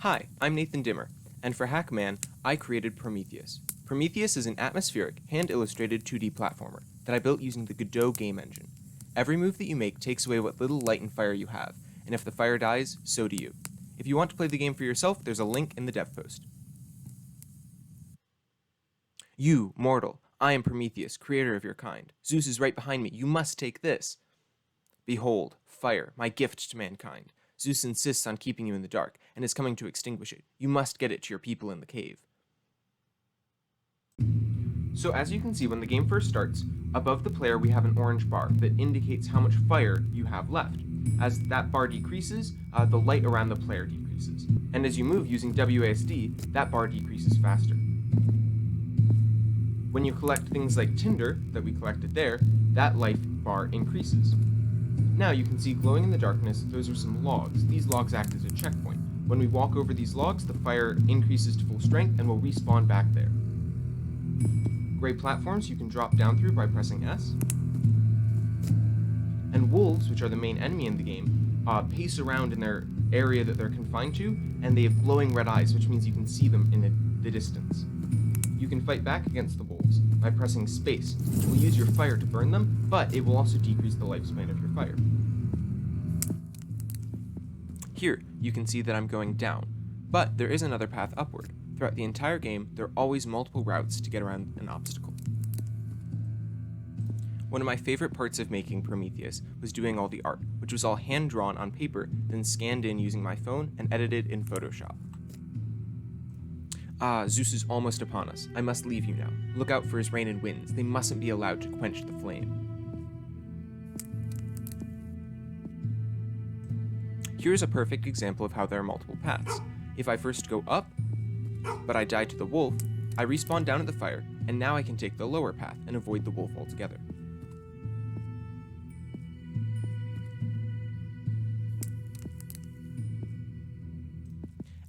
Hi, I'm Nathan Dimmer, and for HackMann, I created Prometheus. Prometheus is an atmospheric, hand-illustrated 2D platformer that I built using the Godot game engine. Every move that you make takes away what little light and fire you have, and if the fire dies, so do you. If you want to play the game for yourself, there's a link in the dev post. You, mortal, I am Prometheus, creator of your kind. Zeus is right behind me, you must take this. Behold, fire, my gift to mankind. Zeus insists on keeping you in the dark, and is coming to extinguish it. You must get it to your people in the cave. So as you can see, when the game first starts, above the player we have an orange bar that indicates how much fire you have left. As that bar decreases, the light around the player decreases. And as you move using WASD, that bar decreases faster. When you collect things like tinder, that we collected there, that life bar increases. Now you can see glowing in the darkness, those are some logs. These logs act as a checkpoint. When we walk over these logs, the fire increases to full strength and will respawn back there. Gray platforms you can drop down through by pressing S. And wolves, which are the main enemy in the game, pace around in their area that they're confined to, and they have glowing red eyes, which means you can see them in the distance. You can fight back against the wolves by pressing space, which will use your fire to burn them, but it will also decrease the lifespan of your fire. Here, you can see that I'm going down, but there is another path upward. Throughout the entire game, there are always multiple routes to get around an obstacle. One of my favorite parts of making Prometheus was doing all the art, which was all hand-drawn on paper, then scanned in using my phone and edited in Photoshop. Zeus is almost upon us. I must leave you now. Look out for his rain and winds. They mustn't be allowed to quench the flame. Here's a perfect example of how there are multiple paths. If I first go up, but I die to the wolf, I respawn down at the fire, and now I can take the lower path and avoid the wolf altogether.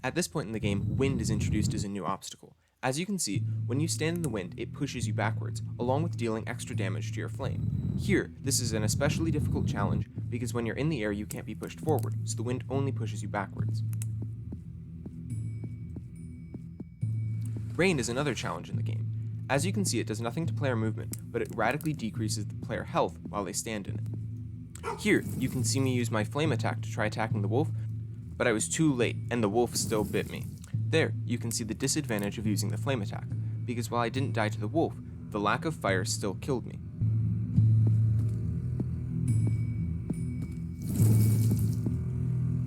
At this point in the game, wind is introduced as a new obstacle. As you can see, when you stand in the wind, it pushes you backwards, along with dealing extra damage to your flame. Here, this is an especially difficult challenge, because when you're in the air you can't be pushed forward, so the wind only pushes you backwards. Rain is another challenge in the game. As you can see, it does nothing to player movement, but it radically decreases the player health while they stand in it. Here, you can see me use my flame attack to try attacking the wolf, but I was too late, and the wolf still bit me. There, you can see the disadvantage of using the flame attack, because while I didn't die to the wolf, the lack of fire still killed me.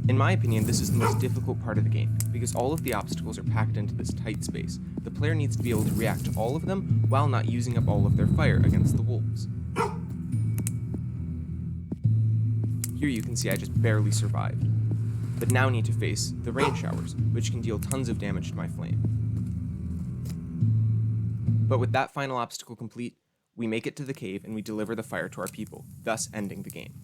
In my opinion, this is the most difficult part of the game, because all of the obstacles are packed into this tight space. The player needs to be able to react to all of them while not using up all of their fire against the wolves. Here you can see I just barely survived, but now need to face the rain showers, which can deal tons of damage to my flame. But with that final obstacle complete, we make it to the cave and we deliver the fire to our people, thus ending the game.